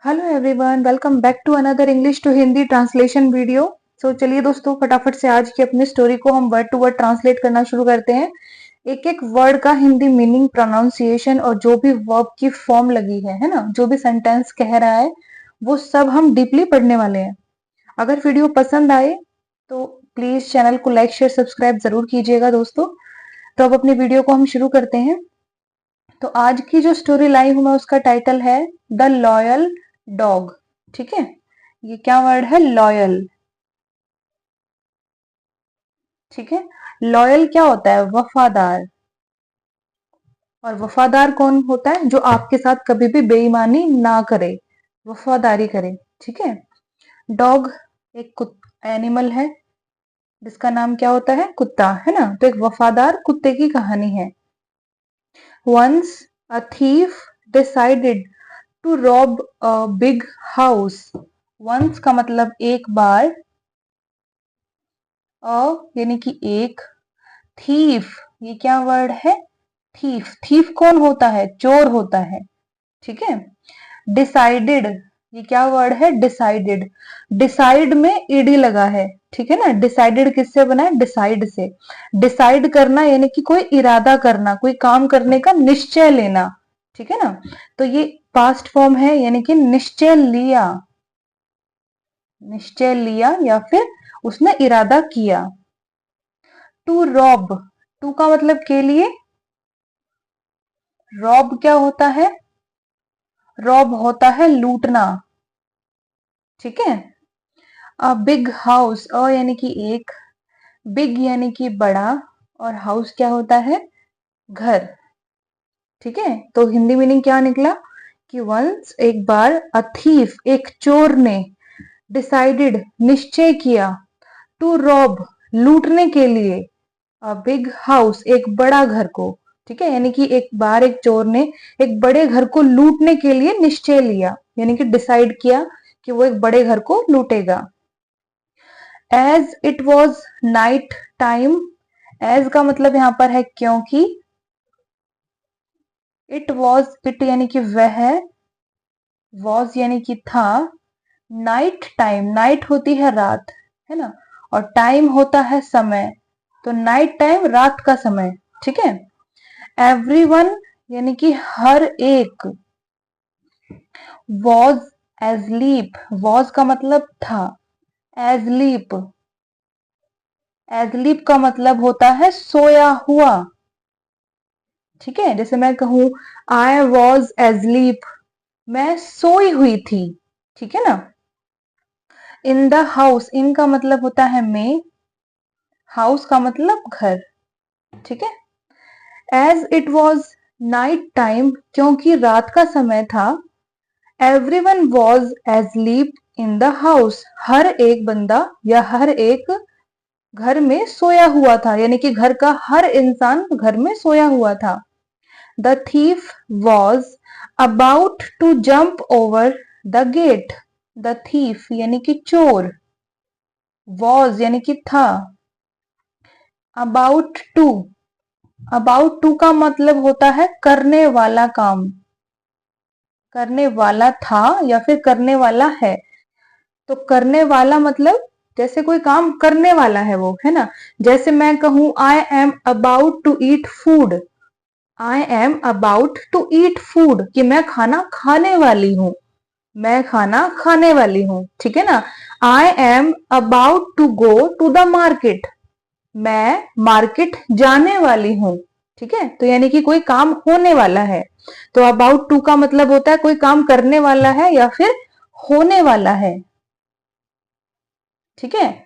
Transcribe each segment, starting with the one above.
Hello everyone, welcome back to another English to Hindi translation video. चलिए दोस्तों, फटाफट से आज की अपनी स्टोरी को हम वर्ड टू वर्ड ट्रांसलेट करना शुरू करते हैं। एक एक वर्ड का हिंदी मीनिंग, प्रोनाउंसिएशन और जो भी वर्ब की फॉर्म लगी है ना, जो भी सेंटेंस कह रहा है वो सब हम डीपली पढ़ने वाले हैं। अगर वीडियो पसंद आए तो प्लीज चैनल को लाइक शेयर सब्सक्राइब जरूर कीजिएगा दोस्तों। तो अब अपनी वीडियो को हम शुरू करते हैं। तो आज की जो स्टोरी लाई हूं मैं, उसका टाइटल है द लॉयल डॉग। ठीक है, ये क्या वर्ड है? लॉयल। ठीक है, लॉयल क्या होता है? वफादार। और वफादार कौन होता है? जो आपके साथ कभी भी बेईमानी ना करे, वफादारी करे। ठीक है, डॉग एक एनिमल है जिसका नाम क्या होता है? कुत्ता, है ना। तो एक वफादार कुत्ते की कहानी है। Once a thief decided to rob a big house. Once का मतलब एक बार, अ यानी कि एक, थीफ ये क्या वर्ड है? थीफ। थीफ कौन होता है? चोर होता है। ठीक है, डिसाइडेड ये क्या वर्ड है? डिसाइडेड। डिसाइड में ईडी लगा है। ठीक है ना। डिसाइडेड किससे बना है? डिसाइड से। डिसाइड करना यानी कि कोई इरादा करना, कोई काम करने का निश्चय लेना। ठीक है ना। तो ये पास्ट फॉर्म है, यानी कि निश्चय लिया। निश्चय लिया या फिर उसने इरादा किया। टू रॉब, टू का मतलब के लिए। रॉब क्या होता है? रॉब होता है लूटना। ठीक है। अ बिग हाउस, अ यानी कि एक, बिग यानी कि बड़ा, और हाउस क्या होता है? घर। ठीक है, तो हिंदी मीनिंग क्या निकला कि वंस एक बार, अ थीफ एक चोर ने, डिसाइडेड निश्चय किया, टू रॉब लूटने के लिए, अ बिग हाउस एक बड़ा घर को। ठीक है, यानी कि एक बार एक चोर ने एक बड़े घर को लूटने के लिए निश्चय लिया, यानी कि डिसाइड किया कि वो एक बड़े घर को लूटेगा। As it was night time, as का मतलब यहां पर है क्योंकि, इट वॉज इट यानी कि वह, वॉज यानी कि था, नाइट टाइम नाइट होती है रात, है ना, और टाइम होता है समय, तो नाइट टाइम रात का समय। ठीक है। एवरीवन यानी कि हर एक, वॉज एजलीप, वॉज का मतलब था, एजलीप, एजलीप का मतलब होता है सोया हुआ। ठीक है, जैसे मैं कहूं आई वॉज एजलीप, मैं सोई हुई थी। ठीक है ना। इन द हाउस, इन का मतलब होता है में, हाउस का मतलब घर। ठीक है। As it was night time, क्योंकि रात का समय था, everyone was asleep in the house, हर एक बंदा या हर एक घर में सोया हुआ था, यानी कि घर का हर इंसान घर में सोया हुआ था। The thief was about to jump over the gate, the thief यानी कि चोर, वॉज यानी कि था, अबाउट टू, अबाउट टू का मतलब होता है करने वाला काम, करने वाला था या फिर करने वाला है। तो करने वाला मतलब जैसे कोई काम करने वाला है वो, है ना। जैसे मैं कहूं I am about to eat food, I am about to eat food कि मैं खाना खाने वाली हूं, मैं खाना खाने वाली हूं। ठीक है ना। I am about to go to the market, मैं मार्केट जाने वाली हूं। ठीक है, तो यानी कि कोई काम होने वाला है। तो अबाउट टू का मतलब होता है कोई काम करने वाला है या फिर होने वाला है। ठीक है।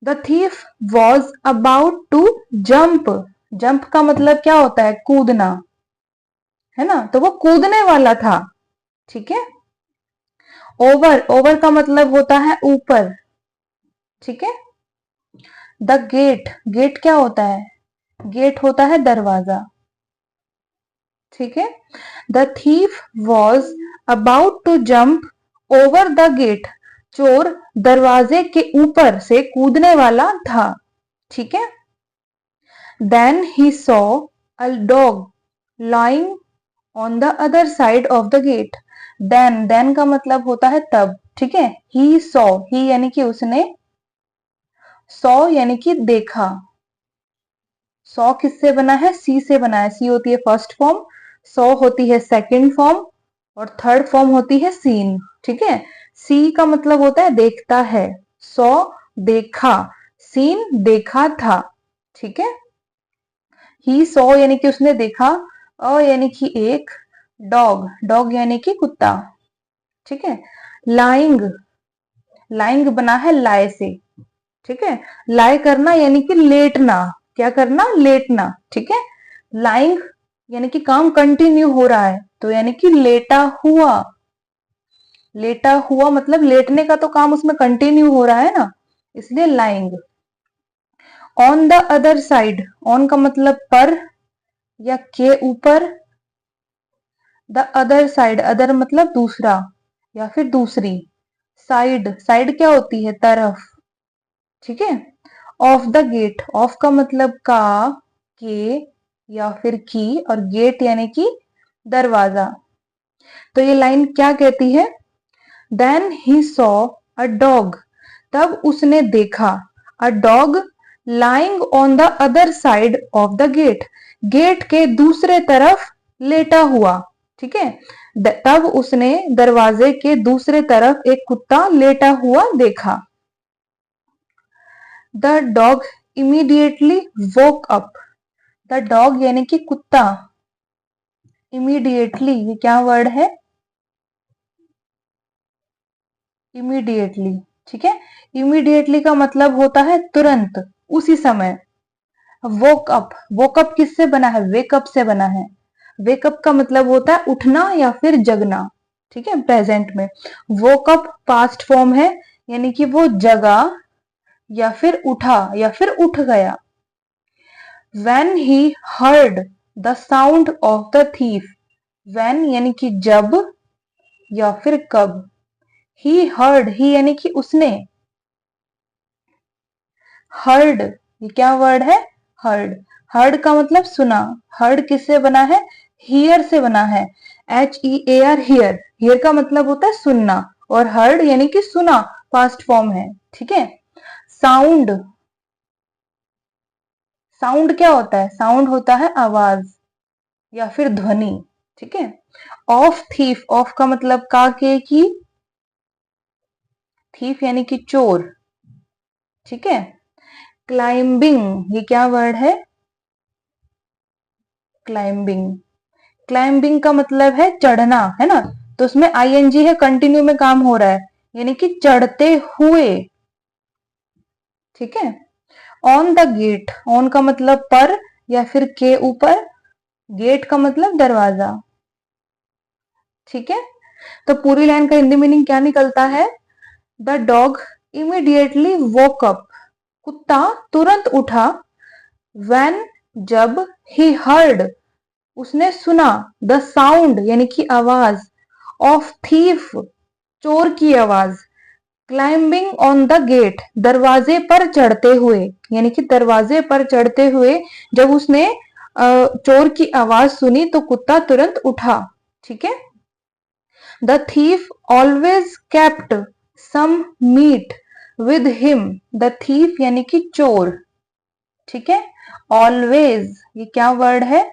The thief was about to jump, jump का मतलब क्या होता है? कूदना, है ना, तो वो कूदने वाला था। ठीक है। ओवर, ओवर का मतलब होता है ऊपर। ठीक है। द गेट, गेट क्या होता है? गेट होता है दरवाजा। ठीक है। The thief was about to jump over the gate, चोर दरवाजे के ऊपर से कूदने वाला था। ठीक है। Then he saw a dog lying on the other side of the gate, then का मतलब होता है तब, ठीक है। ही सॉ, ही यानी कि उसने, सॉ यानी कि देखा। सॉ किससे बना है? सी से बना है। सी होती है फर्स्ट फॉर्म, सॉ होती है सेकंड फॉर्म, और थर्ड फॉर्म होती है सीन, ठीक है। सी का मतलब होता है देखता है, सॉ देखा, सीन देखा था, ठीक है। ही सॉ यानी कि उसने देखा, अ यानी कि एक, डॉग, डॉग यानी कि कुत्ता, ठीक है। लाइंग, लाइंग बना है लाए से, ठीक है। लाए करना यानी कि लेटना, क्या करना? लेटना, ठीक है। लाइंग यानी कि काम कंटिन्यू हो रहा है, तो यानी कि लेटा हुआ, लेटा हुआ मतलब लेटने का तो काम उसमें कंटिन्यू हो रहा है ना, इसलिए lying. On the other side, on का मतलब पर या के ऊपर, द अदर साइड, अदर मतलब दूसरा या फिर दूसरी, साइड, साइड क्या होती है? तरफ, ठीक है। ऑफ द गेट, ऑफ का मतलब का, के या फिर की, और गेट यानी कि दरवाजा। तो ये लाइन क्या कहती है? Then he saw a dog, तब उसने देखा, a dog lying on the other side of the gate, gate के दूसरे तरफ लेटा हुआ, ठीक है। तब उसने दरवाजे के दूसरे तरफ एक कुत्ता लेटा हुआ देखा। The dog immediately woke up, the dog यानी कि कुत्ता, इमीडिएटली ये क्या वर्ड है? इमीडिएटली, ठीक है। इमीडिएटली का मतलब होता है तुरंत, उसी समय। वोक अप, वोक अप किससे बना है? वेकअप से बना है। वेकअप का मतलब होता है उठना या फिर जगना, ठीक है, प्रेजेंट में। वोक अप पास्ट फॉर्म है, यानी कि वो जगा या फिर उठा या फिर उठ गया। When he heard the sound of the thief, when यानी कि जब या फिर कब, he heard, he यानी कि उसने, heard ये क्या वर्ड है? heard, heard का मतलब सुना। heard किससे बना है? hear से बना है, HEAR, hear, hear का मतलब होता है सुनना, और heard यानी कि सुना पास्ट फॉर्म है, ठीक है। साउंड, साउंड क्या होता है? साउंड होता है आवाज या फिर ध्वनि, ठीक है। ऑफ थीफ, ऑफ का मतलब का, के की, थीफ यानी कि चोर, ठीक है। क्लाइंबिंग ये क्या वर्ड है? क्लाइंबिंग, क्लाइंबिंग का मतलब है चढ़ना, है ना, तो उसमें आईएनजी है, कंटिन्यू में काम हो रहा है, यानी कि चढ़ते हुए, ठीक है। ऑन द गेट, ऑन का मतलब पर या फिर के ऊपर, गेट का मतलब दरवाजा, ठीक है। तो पूरी लाइन का हिंदी मीनिंग क्या निकलता है? The dog immediately woke up, कुत्ता तुरंत उठा, when जब, he heard उसने सुना, द साउंड यानी कि आवाज, ऑफ थीफ चोर की आवाज, क्लाइंबिंग ऑन द गेट दरवाजे पर चढ़ते हुए, यानी कि दरवाजे पर चढ़ते हुए जब उसने चोर की आवाज सुनी तो कुत्ता तुरंत उठा, ठीक है। The thief always kept some meat with him, the thief यानी कि चोर, ठीक है। ऑलवेज ये क्या वर्ड है?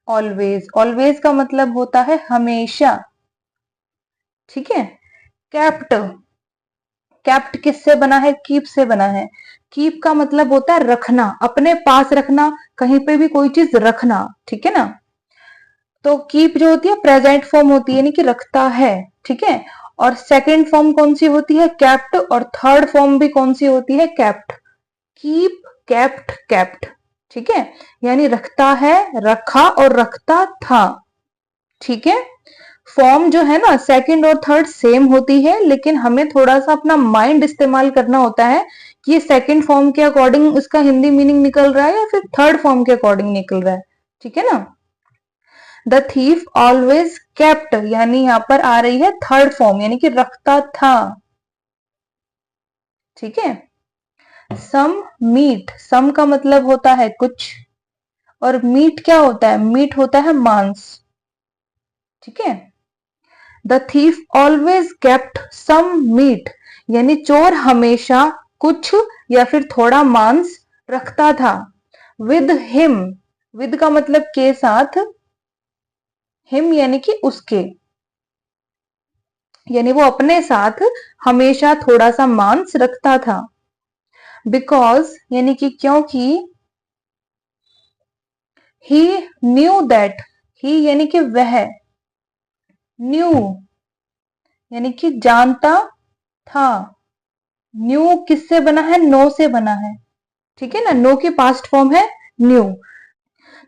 ऑलवेज, ऑलवेज का मतलब होता है हमेशा, ठीक है। कैप्ट, कैप्ट किससे बना है? कीप से बना है। कीप का मतलब होता है रखना, अपने पास रखना, कहीं पे भी कोई चीज रखना, ठीक है ना। तो कीप जो होती है प्रेजेंट फॉर्म होती है, यानी कि रखता है, ठीक है। और सेकंड फॉर्म कौन सी होती है? कैप्ट, और थर्ड फॉर्म भी कौन सी होती है? कैप्ट। कीप, कैप्ट, कैप्ट, ठीक है, यानी रखता है, रखा और रखता था, ठीक है। फॉर्म जो है ना सेकंड और थर्ड सेम होती है, लेकिन हमें थोड़ा सा अपना माइंड इस्तेमाल करना होता है कि ये सेकंड फॉर्म के अकॉर्डिंग इसका हिंदी मीनिंग निकल रहा है या फिर थर्ड फॉर्म के अकॉर्डिंग निकल रहा है, ठीक है ना। द थीफ ऑलवेज केप्ट, यानी यहां पर आ रही है थर्ड फॉर्म, यानी कि रखता था, ठीक है। सम मीट, सम का मतलब होता है कुछ, और मीट क्या होता है? मीट होता है मांस, ठीक है। The thief always kept some meat, यानी चोर हमेशा कुछ या फिर थोड़ा मांस रखता था। विद हिम, विद का मतलब के साथ, हिम यानी कि उसके, यानी वो अपने साथ हमेशा थोड़ा सा मांस रखता था। बिकॉज यानी कि क्योंकि, ही न्यू दैट, ही यानी कि वह, न्यू यानी कि जानता था। न्यू किससे बना है? नो से बना है, ठीक है ना। नो की पास्ट फॉर्म है न्यू,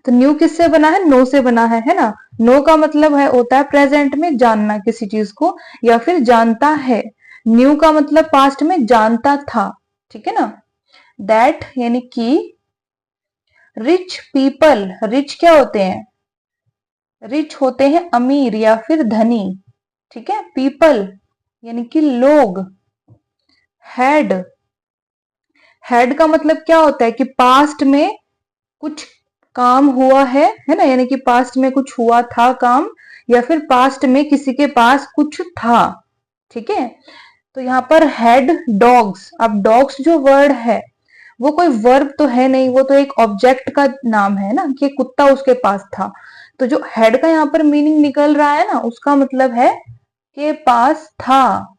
तो न्यू किससे बना है? नो से बना है ना। नो का मतलब है होता है प्रेजेंट में जानना किसी चीज को या फिर जानता है। न्यू का मतलब पास्ट में जानता था, ठीक है ना। दैट यानी कि रिच पीपल, रिच क्या होते हैं? रिच होते हैं अमीर या फिर धनी, ठीक है। पीपल यानी कि लोग। हैड, हैड का मतलब क्या होता है कि पास्ट में कुछ काम हुआ है ना, यानी कि पास्ट में कुछ हुआ था काम, या फिर पास्ट में किसी के पास कुछ था, ठीक है। तो यहाँ पर हैड डॉग्स, अब डॉग्स जो वर्ड है वो कोई वर्ब तो है नहीं, वो तो एक ऑब्जेक्ट का नाम है ना, कि कुत्ता उसके पास था। तो जो हैड का यहाँ पर मीनिंग निकल रहा है ना, उसका मतलब है के पास था,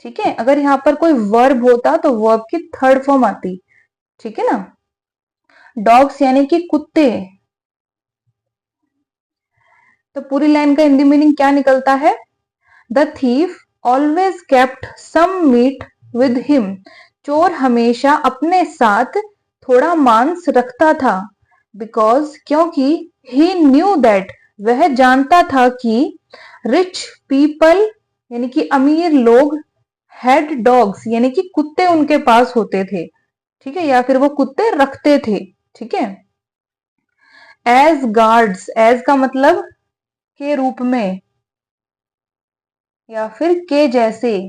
ठीक है। अगर यहाँ पर कोई वर्ब होता तो वर्ब की थर्ड फॉर्म आती, ठीक है ना। डॉग्स यानी कि कुत्ते। तो पूरी लाइन का हिंदी मीनिंग क्या निकलता है? The thief always kept some meat with him, चोर हमेशा अपने साथ थोड़ा मांस रखता था। बिकॉज क्योंकि ही न्यू दैट, वह जानता था कि रिच पीपल यानी कि अमीर लोग, हैड डॉग्स यानी कि कुत्ते उनके पास होते थे, ठीक है, या फिर वो कुत्ते रखते थे, ठीक है। एज गार्ड्स, एज का मतलब के रूप में या फिर के जैसे,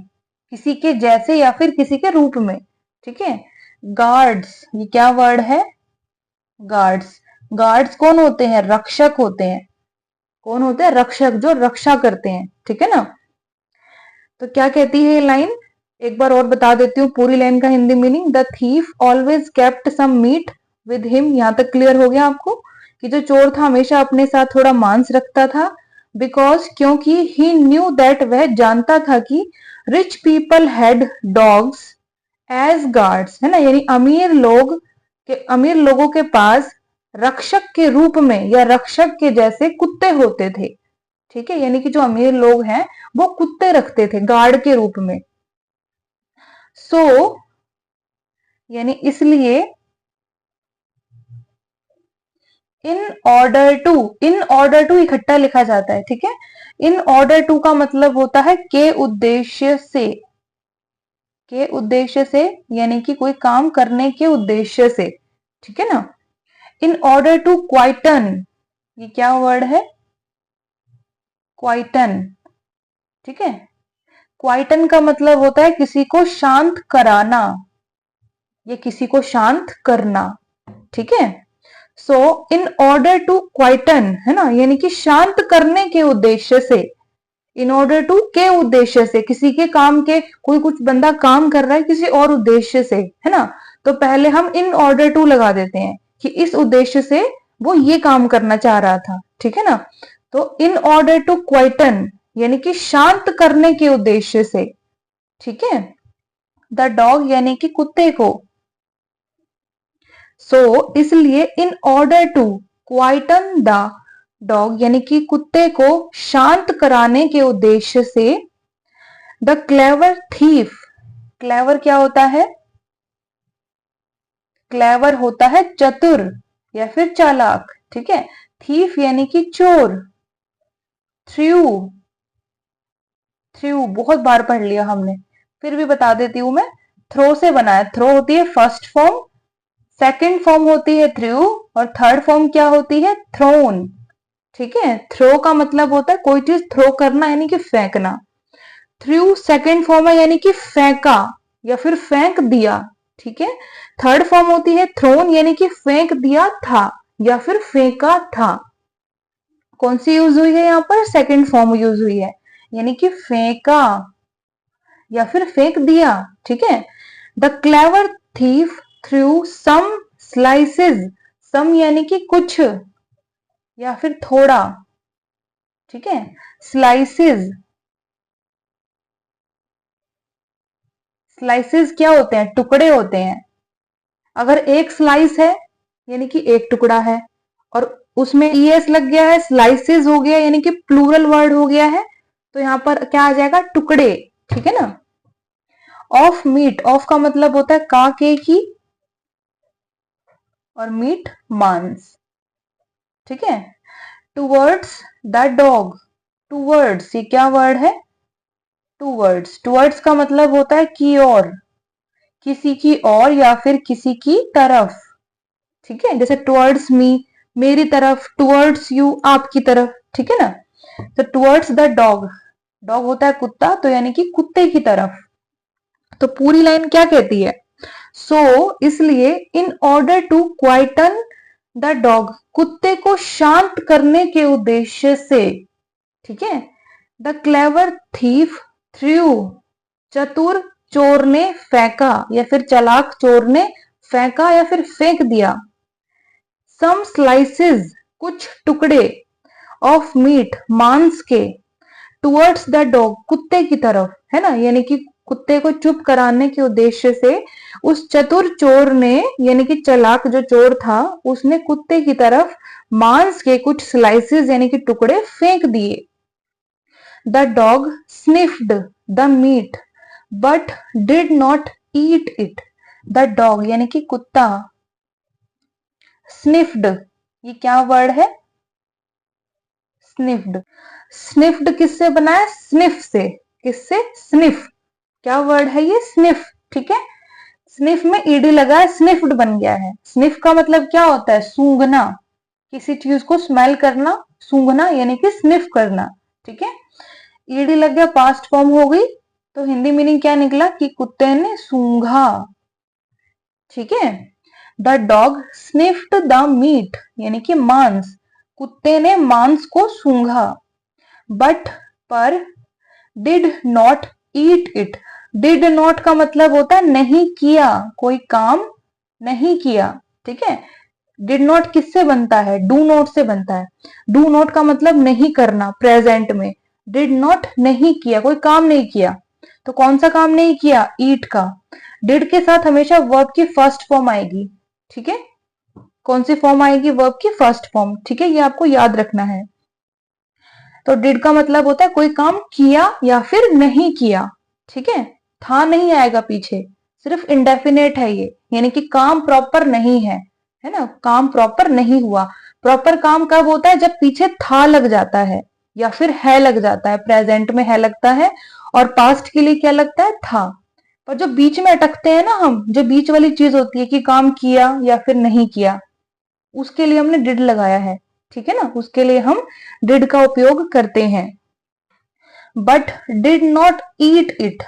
किसी के जैसे या फिर किसी के रूप में, ठीक है। गार्ड्स, ये क्या वर्ड है? गार्ड्स। गार्ड्स कौन होते हैं? रक्षक होते हैं। कौन होते हैं? रक्षक, जो रक्षा करते हैं, ठीक है ना। तो क्या कहती है ये लाइन? एक बार और बता देती हूँ पूरी लाइन का Hindi meaning. The thief always kept some meat with him, यहां तक क्लियर हो गया आपको कि जो चोर था हमेशा अपने साथ थोड़ा मांस रखता था। बिकॉज क्योंकि ही न्यू दैट, वह जानता था कि rich people had dogs as guards, है ना, यानी अमीर लोगों के पास रक्षक के रूप में या रक्षक के जैसे कुत्ते होते थे, ठीक है। यानी कि जो अमीर लोग हैं वो कुत्ते रखते थे गार्ड के रूप में। सो यानी इसलिए, इन ऑर्डर टू इकट्ठा लिखा जाता है, ठीक है। इन ऑर्डर टू का मतलब होता है के उद्देश्य से, के उद्देश्य से यानी कि कोई काम करने के उद्देश्य से, ठीक है ना। इन ऑर्डर टू क्वाइटन, ये क्या वर्ड है? क्वाइटन, ठीक है। क्वाइटन का मतलब होता है किसी को शांत कराना या किसी को शांत करना, ठीक है। सो इन ऑर्डर टू क्वाइटन, है ना, यानी कि शांत करने के उद्देश्य से। इन ऑर्डर टू के उद्देश्य से, किसी के काम के, कोई कुछ बंदा काम कर रहा है किसी और उद्देश्य से, है ना, तो पहले हम इन ऑर्डर टू लगा देते हैं कि इस उद्देश्य से वो ये काम करना चाह रहा था, ठीक है ना। तो इन ऑर्डर टू क्वाइटन यानी कि शांत करने के उद्देश्य से, ठीक है। द डॉग यानी कि कुत्ते को। सो इसलिए in order to quieten the dog यानी कि कुत्ते को शांत कराने के उद्देश्य से, द क्लेवर थीफ, क्लेवर क्या होता है? क्लेवर होता है चतुर या फिर चालाक, ठीक है। थीफ यानी कि चोर। थ्रू, थ्रू बहुत बार पढ़ लिया हमने, फिर भी बता देती हूं मैं। थ्रो से बना है। थ्रो होती है फर्स्ट फॉर्म, सेकंड फॉर्म होती है थ्रू, और थर्ड फॉर्म क्या होती है? थ्रोन, ठीक है। थ्रो का मतलब होता है कोई चीज थ्रो करना यानी कि फेंकना। थ्रू सेकंड फॉर्म है यानी कि फेंका या फिर फेंक दिया, ठीक है। थर्ड फॉर्म होती है थ्रोन यानी कि फेंक दिया था या फिर फेंका था। कौन सी यूज हुई है यहाँ पर? सेकंड फॉर्म यूज हुई है, यानी कि फेंका या फिर फेंक दिया। ठीक है, the clever thief threw some slices, some यानी कि कुछ या फिर थोड़ा। ठीक है, स्लाइसेस, स्लाइसेस क्या होते हैं? टुकड़े होते हैं। अगर एक स्लाइस है यानी कि एक टुकड़ा है, और उसमें ईएस लग गया है, स्लाइसेस हो गया यानी कि प्लूरल वर्ड हो गया है, तो यहां पर क्या आ जाएगा? टुकड़े। ठीक है ना। ऑफ मीट, ऑफ का मतलब होता है का, के, की, और मीट मांस। ठीक है, टूवर्ड्स द डॉग, टूवर्ड्स ये क्या वर्ड है? टूवर्ड्स, टूवर्ड्स का मतलब होता है की ओर, किसी की ओर या फिर किसी की तरफ। ठीक है, जैसे टुवर्ड्स मी, मेरी तरफ, टुवर्ड्स यू, आपकी तरफ। ठीक है ना। तो टुवर्ड्स द डॉग, डॉग होता है कुत्ता, तो यानी कि कुत्ते की तरफ। तो पूरी लाइन क्या कहती है? इसलिए in order to quieten the dog, कुत्ते को शांत करने के उद्देश्य से। ठीक है, द क्लेवर थीफ थ्रू, चतुर चोर ने फेंका या फिर चालाक चोर ने फेंका या फिर फेंक दिया। सम स्लाइसेस, कुछ टुकड़े, ऑफ मीट, मांस के, टुवर्ड्स द डॉग, कुत्ते की तरफ, है ना, यानी कि कुत्ते को चुप कराने के उद्देश्य से उस चतुर चोर ने, यानी कि चालाक जो चोर था, उसने कुत्ते की तरफ मांस के कुछ स्लाइसेस यानी कि टुकड़े फेंक दिए। The dog sniffed the meat but did not eat it, the dog यानी कि कुत्ता, स्निफ्ड, ये क्या वर्ड है? स्निफ्ड, स्निफ्ड किससे बना है? स्निफ से। किससे? स्निफ, क्या वर्ड है ये? स्निफ। ठीक है, स्निफ में ईडी लगा है, स्निफ्ड बन गया है। स्निफ का मतलब क्या होता है? सूंघना, किसी चीज को स्मेल करना, सूंघना, यानी कि स्निफ करना। ठीक है, ईडी लग गया, पास्ट फॉर्म हो गई, तो हिंदी मीनिंग क्या निकला? कि कुत्ते ने सूंघा। ठीक है, the dog sniffed the meet, यानी कि मांस, कुत्ते ने मांस को सूंघा। बट, पर, did not eat it, did not का मतलब होता है नहीं किया, कोई काम नहीं किया। ठीक है, डिड नॉट किससे बनता है? डू नॉट से बनता है। डू नॉट का मतलब नहीं करना, प्रेजेंट में। डिड नॉट नहीं किया, कोई काम नहीं किया। तो कौन सा काम नहीं किया? ईट का। डिड के साथ हमेशा वर्ब की फर्स्ट फॉर्म आएगी। ठीक है, कौन सी फॉर्म आएगी? वर्ब की फर्स्ट फॉर्म। ठीक है, ये आपको याद रखना है। तो डिड का मतलब होता है कोई काम किया या फिर नहीं किया। ठीक है, था नहीं आएगा पीछे, सिर्फ इंडेफिनेट है ये, यानी कि काम प्रॉपर नहीं है ना, काम प्रॉपर नहीं हुआ। प्रॉपर काम कब होता है? जब पीछे था लग जाता है या फिर है लग जाता है। प्रेजेंट में है लगता है और पास्ट के लिए क्या लगता है? था। पर जो बीच में अटकते हैं ना हम, जो बीच वाली चीज होती है कि काम किया या फिर नहीं किया, उसके लिए हमने डिड लगाया है। ठीक है ना, उसके लिए हम डिड का उपयोग करते हैं। But did not eat it,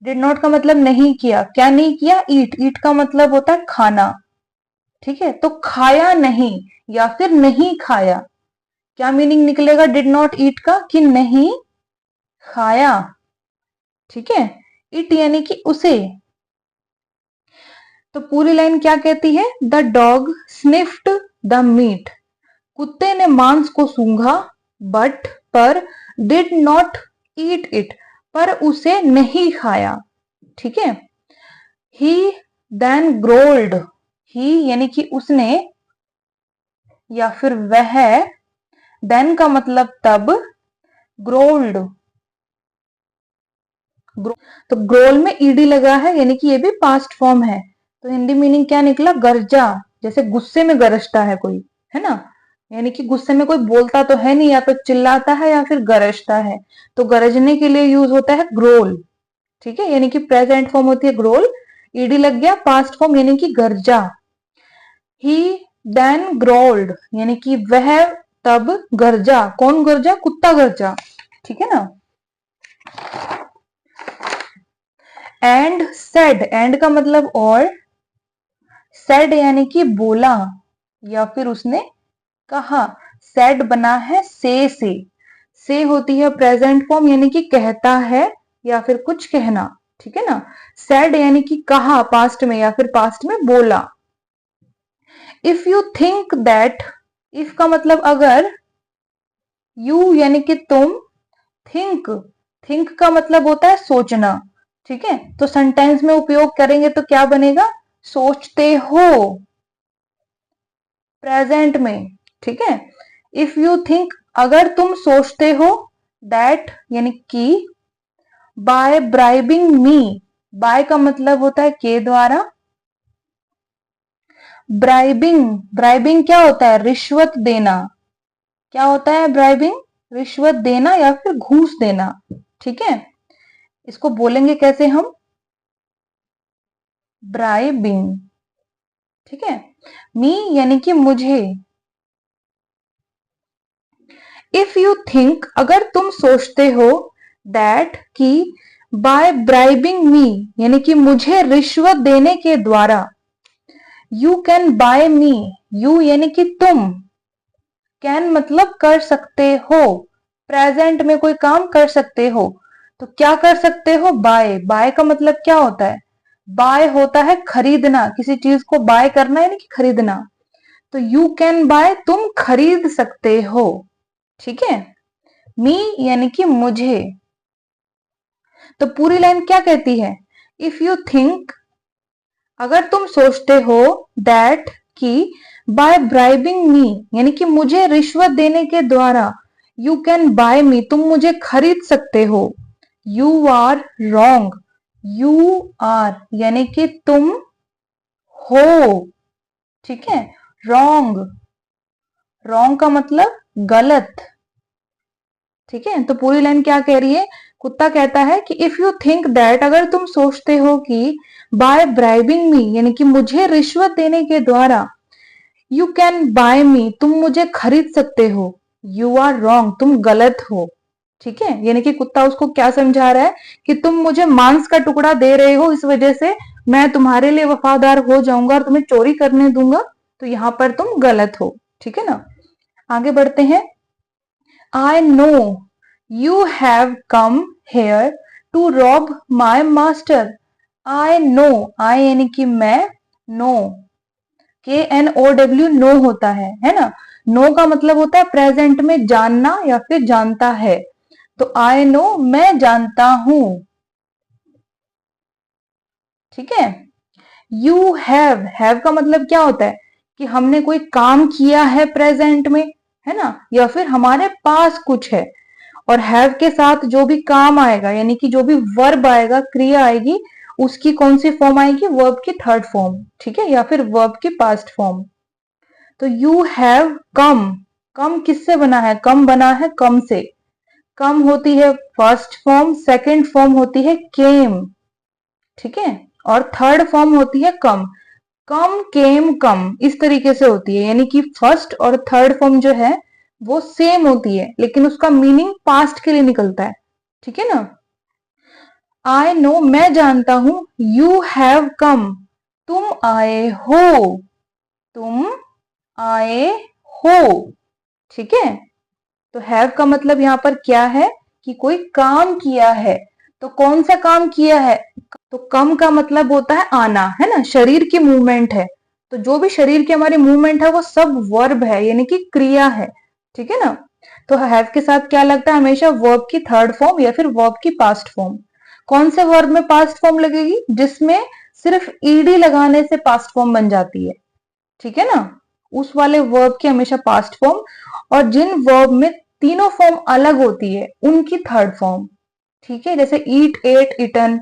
did not का मतलब नहीं किया, क्या नहीं किया? ईट, ईट का मतलब होता है खाना। ठीक है, तो खाया नहीं या फिर नहीं खाया, क्या मीनिंग निकलेगा डिड नॉट ईट का? कि नहीं खाया। ठीक है, इट यानी कि उसे। तो पूरी लाइन क्या कहती है? The dog sniffed the meet, कुत्ते ने मांस को सूंघा, बट, पर, डिड नॉट ईट इट, पर उसे नहीं खाया। ठीक है, ही देन ग्रोल्ड, ही यानी कि उसने या फिर वह, देन का मतलब तब, ग्रोल्ड, तो ग्रोल में ईडी लगा है, यानी कि ये भी पास्ट फॉर्म है। तो हिंदी मीनिंग क्या निकला? गरजा, जैसे गुस्से में गरजता है कोई, है ना, यानी कि गुस्से में कोई बोलता तो है नहीं, या तो चिल्लाता है या फिर गरजता है, तो गरजने के लिए यूज होता है ग्रोल। ठीक है, यानी कि प्रेजेंट फॉर्म होती है ग्रोल, ईडी लग गया, पास्ट फॉर्म यानी कि गरजा। ही देन ग्रोल्ड, यानी कि वह तब गरजा। कौन गरजा? कुत्ता गरजा। ठीक है ना। एंड सेड, एंड का मतलब और, सेड यानी कि बोला या फिर उसने कहा। सेड बना है से होती है प्रेजेंट फॉर्म यानी कि कहता है या फिर कुछ कहना, ठीक है ना। सेड यानी कि कहा पास्ट में या फिर पास्ट में बोला। If you think that, if का मतलब अगर, यू यानी कि तुम, थिंक का मतलब होता है सोचना, ठीक है। तो सेंटेंस में उपयोग करेंगे तो क्या बनेगा, सोचते हो, प्रेजेंट में, ठीक है। इफ यू थिंक अगर तुम सोचते हो, दैट यानी कि, बाय ब्राइबिंग मी, बाय का मतलब होता है के द्वारा, ब्राइबिंग क्या होता है, रिश्वत देना, क्या होता है ब्राइबिंग, रिश्वत देना या फिर घूस देना, ठीक है। इसको बोलेंगे कैसे हम, ब्राइबिंग, ठीक है। मी यानी कि मुझे। इफ यू थिंक अगर तुम सोचते हो, दैट कि, बाय ब्राइबिंग मी यानी कि मुझे रिश्वत देने के द्वारा, you can buy me, you यानी कि तुम, कैन मतलब कर सकते हो, प्रेजेंट में कोई काम कर सकते हो, तो क्या कर सकते हो, बाय का मतलब क्या होता है, बाय होता है खरीदना, किसी चीज को बाय करना यानी कि खरीदना, तो यू कैन बाय तुम खरीद सकते हो, ठीक है। मी यानी कि मुझे। तो पूरी लाइन क्या कहती है, इफ यू थिंक अगर तुम सोचते हो, दैट कि, बाय ब्राइबिंग मी यानी कि मुझे रिश्वत देने के द्वारा, यू कैन बाय मी तुम मुझे खरीद सकते हो, you are wrong, you are यानी कि तुम हो, ठीक है। रॉन्ग, रॉन्ग का मतलब गलत, ठीक है। तो पूरी लाइन क्या कह रही है, कुत्ता कहता है कि इफ यू थिंक दैट अगर तुम सोचते हो कि, बाय ब्राइबिंग मी यानी कि मुझे रिश्वत देने के द्वारा, यू कैन बाय मी तुम मुझे खरीद सकते हो, यू आर रॉन्ग तुम गलत हो, ठीक है। यानी कि कुत्ता उसको क्या समझा रहा है कि तुम मुझे मांस का टुकड़ा दे रहे हो, इस वजह से मैं तुम्हारे लिए वफादार हो जाऊंगा और तुम्हें चोरी करने दूंगा, तो यहां पर तुम गलत हो, ठीक है ना। आगे बढ़ते हैं। I know you have come here to rob my master. I know, I यानी कि मैं, know, KNOW नो होता है ना। नो का मतलब होता है प्रेजेंट में जानना या फिर जानता है, तो I know मैं जानता हूं, ठीक है। You have का मतलब क्या होता है कि हमने कोई काम किया है प्रेजेंट में, है ना, या फिर हमारे पास कुछ है, और हैव के साथ जो भी काम आएगा यानी कि जो भी वर्ब आएगा, क्रिया आएगी, उसकी कौन सी फॉर्म आएगी, वर्ब की थर्ड फॉर्म, ठीक है, या फिर वर्ब की पास्ट फॉर्म। तो यू हैव कम, कम किससे बना है, कम बना है कम से, कम होती है फर्स्ट फॉर्म, सेकंड फॉर्म होती है केम, ठीक है, और थर्ड फॉर्म होती है कम, कम केम कम, इस तरीके से होती है, यानी कि फर्स्ट और थर्ड फॉर्म जो है वो सेम होती है, लेकिन उसका मीनिंग पास्ट के लिए निकलता है, ठीक है ना। आई नो मैं जानता हूं, यू हैव कम तुम आए हो, तुम आए हो, ठीक है। तो हैव का मतलब यहां पर क्या है कि कोई काम किया है, तो कौन सा काम किया है, तो कम का मतलब होता है आना, है ना, शरीर की मूवमेंट है, तो जो भी शरीर की हमारी मूवमेंट है वो सब वर्ब है यानी कि क्रिया है, ठीक है ना। तो हैव के साथ क्या लगता है, हमेशा वर्ब की थर्ड फॉर्म या फिर वर्ब की पास्ट फॉर्म। कौन से वर्ब में पास्ट फॉर्म लगेगी, जिसमें सिर्फ ईडी लगाने से पास्ट फॉर्म बन जाती है, ठीक है ना, उस वाले वर्ब की हमेशा पास्ट फॉर्म, और जिन वर्ब में तीनों फॉर्म अलग होती है उनकी थर्ड फॉर्म, ठीक है, जैसे ईट, एट, इटन,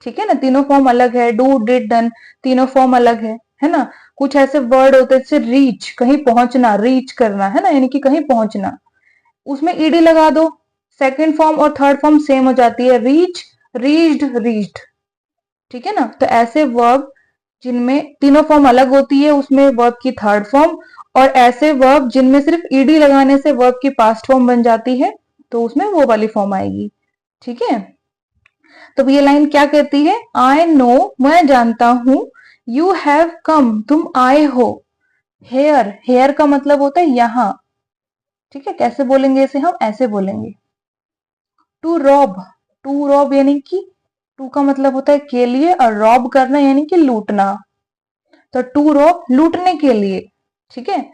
ठीक है ना, तीनों फॉर्म अलग है, डू, डिड, डन, तीनों फॉर्म अलग है ना। कुछ ऐसे वर्ड होते हैं जैसे रीच, कहीं पहुंचना, रीच करना, है ना, यानी कि कहीं पहुंचना, उसमें ईडी लगा दो, सेकंड फॉर्म और थर्ड फॉर्म सेम हो जाती है, रीच, रीच्ड, रीच्ड, ठीक है ना। तो ऐसे वर्ब जिनमें तीनों फॉर्म अलग होती है उसमें वर्ब की थर्ड फॉर्म, और ऐसे वर्ब जिनमें सिर्फ ईडी लगाने से वर्ब की पास्ट फॉर्म बन जाती है, तो उसमें वो वाली फॉर्म आएगी, ठीक है। तो ये लाइन क्या कहती है, आई नो मैं जानता हूं, यू हैव कम तुम आए हो, हेयर, हेयर का मतलब होता है यहां, ठीक है, कैसे बोलेंगे इसे हम, ऐसे बोलेंगे टू रॉब। टू रॉब यानी कि टू का मतलब होता है के लिए और रॉब करना यानी कि लूटना, तो टू रॉब लूटने के लिए। ठीक है,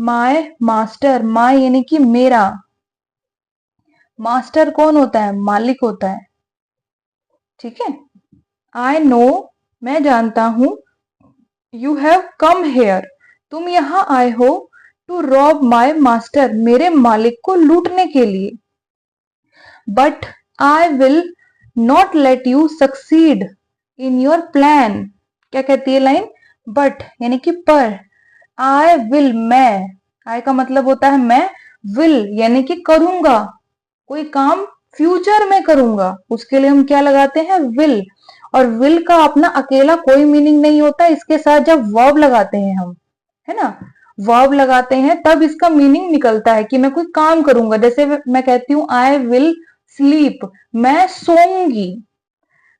माय मास्टर, माय यानी कि मेरा, मास्टर कौन होता है, मालिक होता है। ठीक है, आई नो मैं जानता हूं, यू हैव कम हेयर तुम यहां आए हो, टू रॉब माय मास्टर मेरे मालिक को लूटने के लिए। But I will not let you succeed in your plan. क्या कहती है लाइन, बट यानी कि पर, आई विल मैं, आई का मतलब होता है मैं, विल यानी कि करूंगा, कोई काम फ्यूचर में करूंगा, उसके लिए हम क्या लगाते हैं, विल। और विल का अपना अकेला कोई मीनिंग नहीं होता, इसके साथ जब वर्ब लगाते हैं हम, है ना, वर्ब लगाते हैं तब इसका मीनिंग निकलता है कि मैं कोई काम करूंगा। जैसे मैं कहती हूँ आई विल स्लीप, मैं सोऊंगी,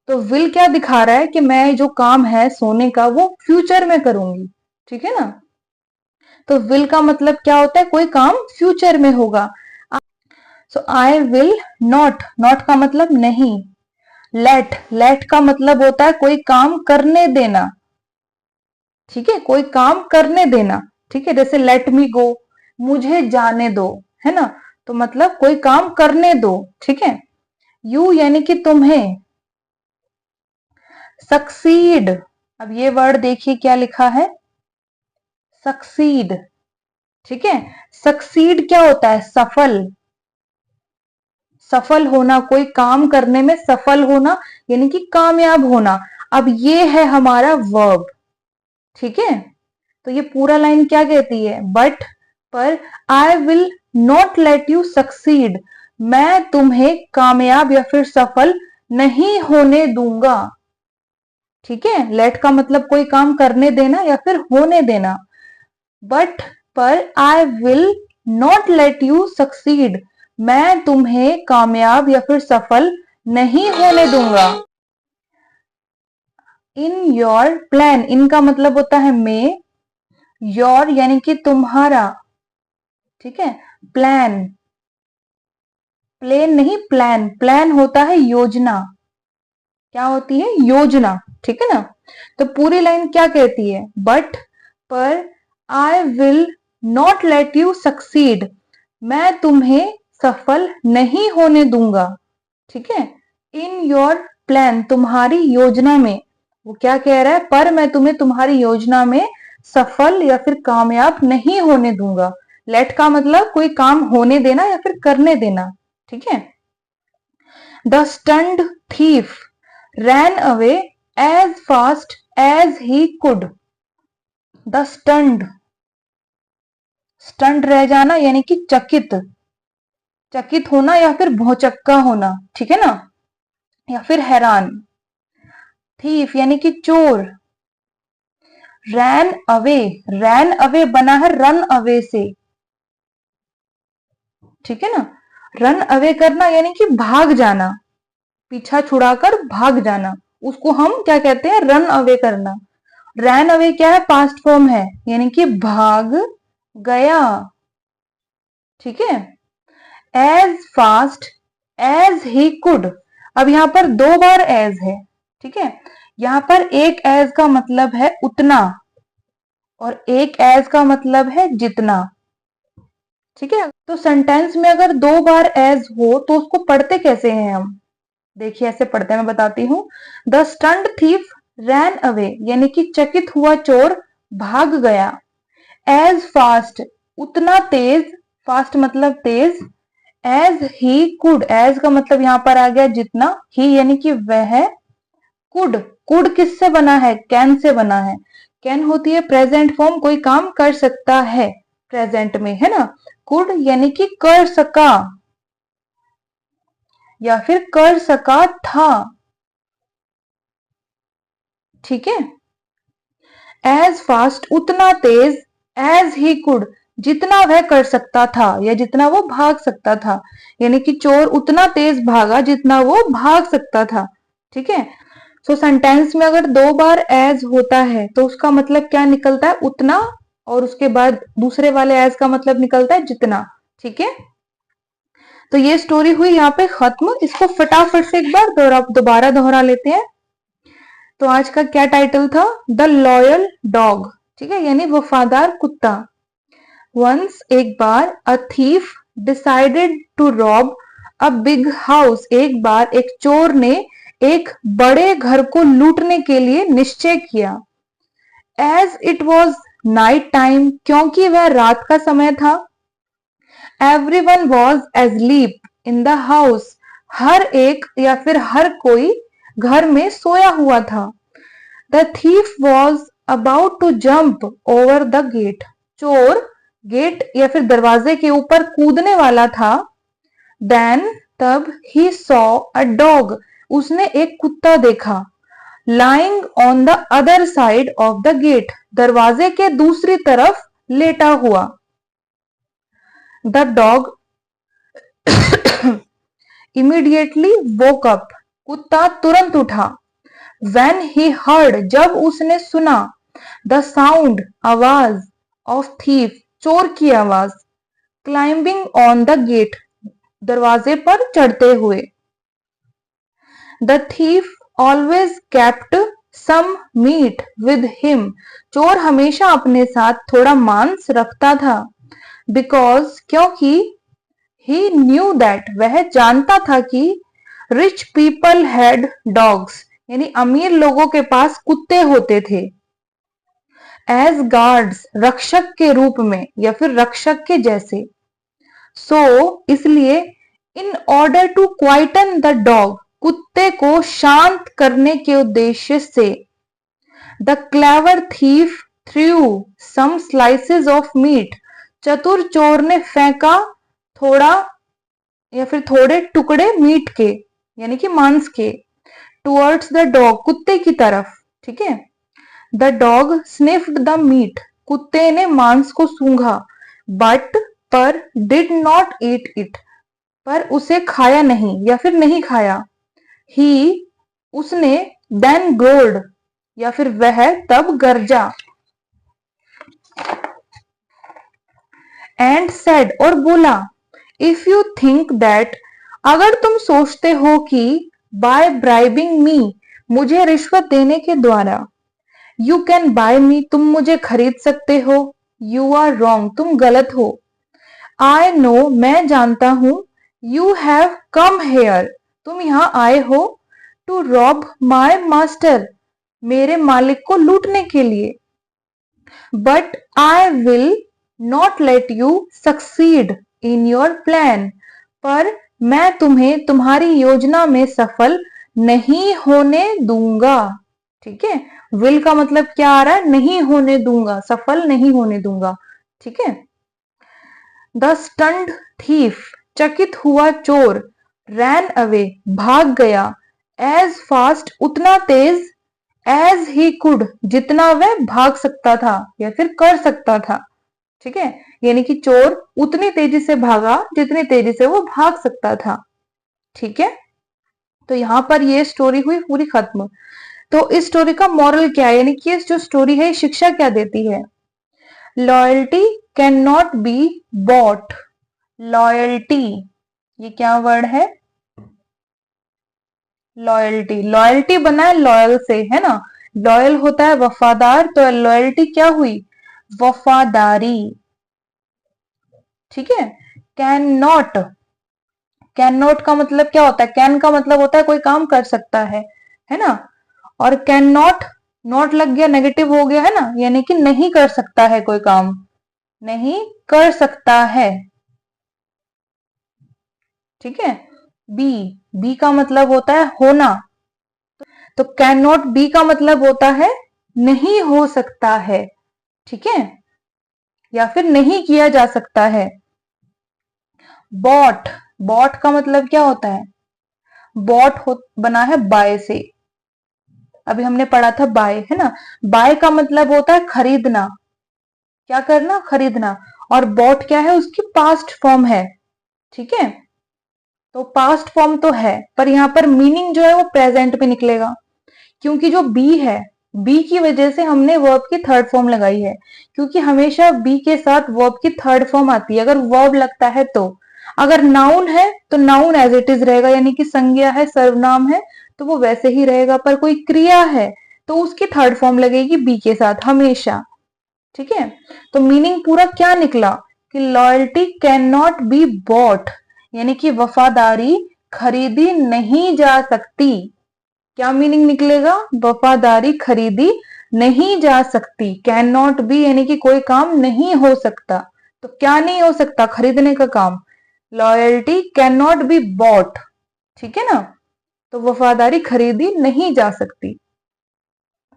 तो विल क्या दिखा रहा है कि मैं जो काम है सोने का वो फ्यूचर में करूंगी। ठीक है ना, तो विल का मतलब क्या होता है, कोई काम फ्यूचर में होगा। सो आई विल नॉट, नॉट का मतलब नहीं। लेट, लेट का मतलब होता है कोई काम करने देना। ठीक है, कोई काम करने देना। ठीक है, जैसे लेट मी गो, मुझे जाने दो, है ना, तो मतलब कोई काम करने दो। ठीक है, यू यानी कि तुम्हें, सक्सीड, अब ये वर्ड देखिए क्या लिखा है, सक्सीड। ठीक है, सक्सीड क्या होता है, सफल, सफल होना, कोई काम करने में सफल होना यानी कि कामयाब होना। अब ये है हमारा वर्ब। ठीक है, तो ये पूरा लाइन क्या कहती है, बट, पर, I will not let you succeed, मैं तुम्हें कामयाब या फिर सफल नहीं होने दूंगा। ठीक है, लेट का मतलब कोई काम करने देना या फिर होने देना, बट, पर, I will not let you succeed, मैं तुम्हें कामयाब या फिर सफल नहीं होने दूंगा। इन योर प्लान, इनका मतलब होता है में, योर यानी कि तुम्हारा। ठीक है, प्लान, प्लेन नहीं प्लान, प्लान होता है योजना, क्या होती है, योजना। ठीक है ना, तो पूरी लाइन क्या कहती है, बट, पर, I will not let you succeed, मैं तुम्हें सफल नहीं होने दूंगा। ठीक है, इन योर प्लान, तुम्हारी योजना में, वो क्या कह रहा है, पर मैं तुम्हें तुम्हारी योजना में सफल या फिर कामयाब नहीं होने दूंगा। लेट का मतलब कोई काम होने देना या फिर करने देना। ठीक है, the stunned thief ran away as fast as he could। The stunned, stunned रह जाना यानी कि चकित, चकित होना या फिर भौचक्का होना। ठीक है ना, या फिर हैरान। थीफ यानी कि चोर। रैन अवे, रैन अवे बना है रन अवे से। ठीक है ना, रन अवे करना यानी कि भाग जाना, पीछा छुड़ाकर भाग जाना, उसको हम क्या कहते हैं, रन अवे करना। रैन अवे क्या है, पास्ट फॉर्म है यानी कि भाग गया। ठीक है, as fast as he could, अब यहां पर दो बार एज है। ठीक है, यहां पर एक एज का मतलब है उतना और एक एज का मतलब है जितना। ठीक है, तो सेंटेंस में अगर दो बार एज हो तो उसको पढ़ते कैसे हैं हम, देखिए ऐसे पढ़ते हैं, मैं बताती हूं। The stunt thief ran away यानी कि चकित हुआ चोर भाग गया। एज फास्ट उतना तेज, फास्ट मतलब तेज, एज ही कुड, एज का मतलब यहां पर आ गया जितना, ही यानी कि वह, कुड, कुड किससे बना है, कैन से बना है। कैन होती है प्रेजेंट फॉर्म, कोई काम कर सकता है प्रेजेंट में, है ना, कुड यानी कि कर सका या फिर कर सका था। ठीक है, एज फास्ट उतना तेज, एज ही कुड जितना वह कर सकता था या जितना वो भाग सकता था, यानी कि चोर उतना तेज भागा जितना वो भाग सकता था। ठीक है, सो सेंटेंस में अगर दो बार एज होता है तो उसका मतलब क्या निकलता है, उतना, और उसके बाद दूसरे वाले एज का मतलब निकलता है जितना। ठीक है, तो ये स्टोरी हुई यहाँ पे खत्म। इसको फटाफट से एक बार दोबारा दोहरा लेते हैं। तो आज का क्या टाइटल था? द लॉयल डॉग, ठीक है, यानी वफादार कुत्ता। वंस, एक बार, a thief decided to rob a big house, एक बार एक चोर ने एक बड़े घर को लूटने के लिए निश्चय किया। As it was night time, क्योंकि वह रात का समय था। Everyone was asleep in the house, हर एक या फिर हर कोई घर में सोया हुआ था। The thief was about to jump over the gate, चोर गेट या फिर दरवाजे के ऊपर कूदने वाला था। देन, तब, ही सॉ अ डॉग, उसने एक कुत्ता देखा। Lying on the other side of the gate, दरवाजे के दूसरी तरफ लेटा हुआ। The dog immediately woke up, कुत्ता तुरंत उठा। When he heard, जब उसने सुना, द साउंड, आवाज, ऑफ थीफ, चोर की आवाज, क्लाइंबिंग ऑन द गेट, दरवाजे पर चढ़ते हुए। The thief always kept some meat with him, चोर हमेशा अपने साथ थोड़ा मांस रखता था। बिकॉज, क्योंकि, ही न्यू दैट, वह जानता था कि, रिच पीपल हैड डॉग्स, यानी अमीर लोगों के पास कुत्ते होते थे। एज गार्ड्स, रक्षक के रूप में या फिर रक्षक के जैसे। सो, इसलिए, in order to quieten the dog, कुत्ते को शांत करने के उद्देश्य से, the clever thief threw some slices of meat, चतुर चोर ने फेंका थोड़ा या फिर थोड़े टुकड़े मीट के, यानी कि मांस के, टुवर्ड्स द डॉग, कुत्ते की तरफ, ठीक है। The dog sniffed the meet, कुत्ते ने मांस को सूंघा। बट, पर, डिड नॉट ईट इट, पर उसे खाया नहीं या फिर नहीं खाया। ही, उसने, देन ग्रोल्ड, या फिर वह तब गरजा। एंड सेड, और बोला, इफ यू थिंक दैट, अगर तुम सोचते हो कि, बाय ब्राइबिंग मी, मुझे रिश्वत देने के द्वारा, यू कैन बाय मी, तुम मुझे खरीद सकते हो, यू आर रॉन्ग, तुम गलत हो। आई नो, मैं जानता हूं, यू हैव कम हेयर, तुम यहां आए हो, टू रॉब माई मास्टर, मेरे मालिक को लूटने के लिए। But I will not let you succeed in your plan, पर मैं तुम्हें तुम्हारी योजना में सफल नहीं होने दूंगा, ठीक है। विल का मतलब क्या आ रहा है? नहीं होने दूंगा, सफल नहीं होने दूंगा, ठीक है। द स्टन्ड थीफ, चकित हुआ चोर, रैन अवे, भाग गया, एज फास्ट, उतना तेज, एज ही कुड, जितना वह भाग सकता था या फिर कर सकता था, ठीक है। यानी कि चोर उतनी तेजी से भागा जितनी तेजी से वो भाग सकता था, ठीक है। तो यहां पर ये स्टोरी हुई पूरी खत्म। तो इस स्टोरी का मॉरल क्या है, यानी कि इस जो स्टोरी है शिक्षा क्या देती है? Loyalty can not be bought. Loyalty, ये क्या वर्ड है? लॉयल्टी, लॉयल्टी बना है लॉयल से, है ना। लॉयल होता है वफादार, तो लॉयल्टी क्या हुई? वफादारी, ठीक है। कैन नॉट, कैन नॉट का मतलब क्या होता है? कैन का मतलब होता है कोई काम कर सकता है ना। और कैन नॉट, नॉट लग गया, नेगेटिव हो गया, है ना, यानी कि नहीं कर सकता है कोई काम, नहीं कर सकता है, ठीक है। बी, बी का मतलब होता है होना, तो कैन नॉट बी का मतलब होता है नहीं हो सकता है, ठीक है, या फिर नहीं किया जा सकता है। बॉट, बॉट का मतलब क्या होता है? बॉट बना है बाय से, अभी हमने पढ़ा था बाय, है ना। बाय का मतलब होता है खरीदना, क्या करना? खरीदना। और बॉट क्या है? उसकी पास्ट फॉर्म है, ठीक है। तो पास्ट फॉर्म तो है, पर यहां पर मीनिंग जो है वो प्रेजेंट में निकलेगा, क्योंकि जो बी है बी की वजह से हमने वर्ब की थर्ड फॉर्म लगाई है, क्योंकि हमेशा बी के साथ वर्ब की थर्ड फॉर्म आती है अगर वर्ब लगता है तो। अगर नाउन है तो नाउन एज इट इज रहेगा, यानी कि संज्ञा है, सर्वनाम है, तो वो वैसे ही रहेगा। पर कोई क्रिया है तो उसकी थर्ड फॉर्म लगेगी बी के साथ हमेशा। ठीक है, तो मीनिंग पूरा क्या निकला कि loyalty can not be bought, यानी कि वफादारी खरीदी नहीं जा सकती। क्या मीनिंग निकलेगा? वफादारी खरीदी नहीं जा सकती। कैन नॉट बी यानी कि कोई काम नहीं हो सकता। तो क्या नहीं हो सकता? खरीदने का काम। Loyalty can not be bought, ठीक है ना। तो वफादारी खरीदी नहीं जा सकती।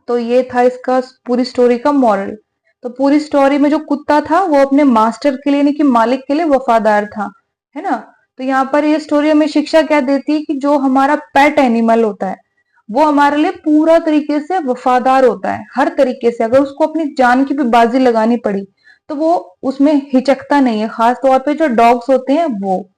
तो ये था इसका पूरी स्टोरी का मॉरल। तो पूरी स्टोरी में जो कुत्ता था वो अपने मास्टर के लिए यानी कि मालिक के लिए वफादार था, है ना। तो यहाँ पर ये स्टोरी हमें शिक्षा क्या देती है कि जो हमारा पेट एनिमल होता है वो हमारे लिए पूरा तरीके से वफादार होता है, हर तरीके से। अगर उसको अपनी जान की भी बाजी लगानी पड़ी तो वो उसमें हिचकता नहीं है, खास तौर पे जो डॉग्स होते हैं वो।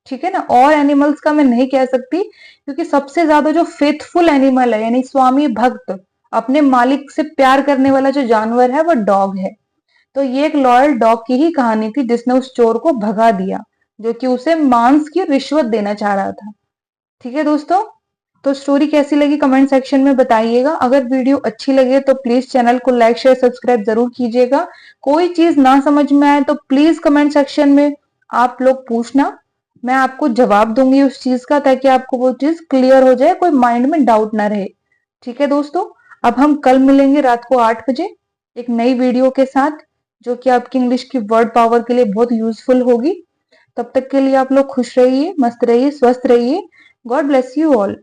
ठीक है ना। और एनिमल्स का मैं नहीं कह सकती, क्योंकि सबसे ज्यादा जो फेथफुल एनिमल है यानी स्वामी भक्त, अपने मालिक से प्यार करने वाला जो जानवर है वो डॉग है। तो ये एक लॉयल डॉग की ही कहानी थी जिसने उस चोर को भगा दिया, जो कि उसे मांस की रिश्वत देना चाह रहा था। ठीक है दोस्तों, तो स्टोरी कैसी लगी कमेंट सेक्शन में बताइएगा। अगर वीडियो अच्छी लगे तो प्लीज चैनल को लाइक शेयर सब्सक्राइब जरूर कीजिएगा। कोई चीज ना समझ में आए तो प्लीज कमेंट सेक्शन में आप लोग पूछना, मैं आपको जवाब दूंगी उस चीज का, ताकि आपको वो चीज क्लियर हो जाए, कोई माइंड में डाउट ना रहे। ठीक है दोस्तों, अब हम कल मिलेंगे रात को 8 बजे एक नई वीडियो के साथ, जो कि आपकी इंग्लिश की वर्ड पावर के लिए बहुत यूजफुल होगी। तब तक के लिए आप लोग खुश रहिए, मस्त रहिए, स्वस्थ रहिए। God bless you all.